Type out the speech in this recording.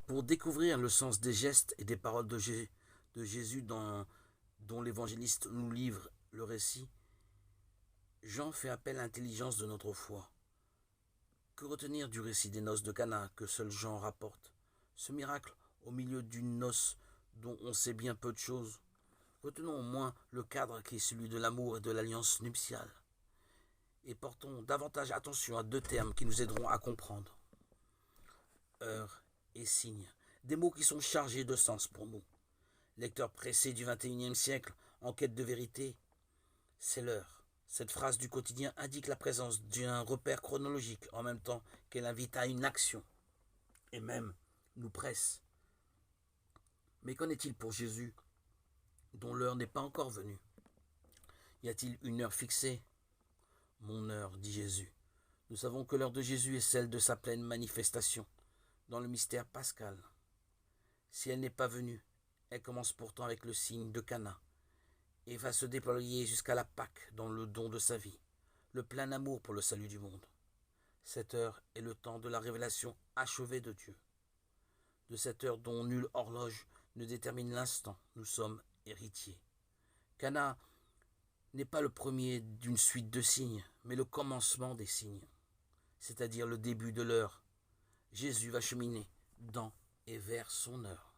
Pour découvrir le sens des gestes et des paroles de Jésus dont l'évangéliste nous livre le récit, Jean fait appel à l'intelligence de notre foi. Que retenir du récit des noces de Cana que seul Jean rapporte? Ce miracle au milieu d'une noce dont on sait bien peu de choses. Retenons au moins le cadre qui est celui de l'amour et de l'alliance nuptiale. Et portons davantage attention à deux termes qui nous aideront à comprendre. Heure et signe. Des mots qui sont chargés de sens pour nous. Lecteurs pressés du XXIe siècle, en quête de vérité, c'est l'heure. Cette phrase du quotidien indique la présence d'un repère chronologique en même temps qu'elle invite à une action et même nous presse. Mais qu'en est-il pour Jésus, dont l'heure n'est pas encore venue? Y a-t-il une heure fixée? Mon heure, dit Jésus. Nous savons que l'heure de Jésus est celle de sa pleine manifestation, dans le mystère pascal. Si elle n'est pas venue, elle commence pourtant avec le signe de Cana et va se déployer jusqu'à la Pâque dans le don de sa vie, le plein amour pour le salut du monde. Cette heure est le temps de la révélation achevée de Dieu. De cette heure dont nulle horloge ne détermine l'instant, nous sommes héritiers. Cana n'est pas le premier d'une suite de signes, mais le commencement des signes, c'est-à-dire le début de l'heure. Jésus va cheminer dans et vers son heure.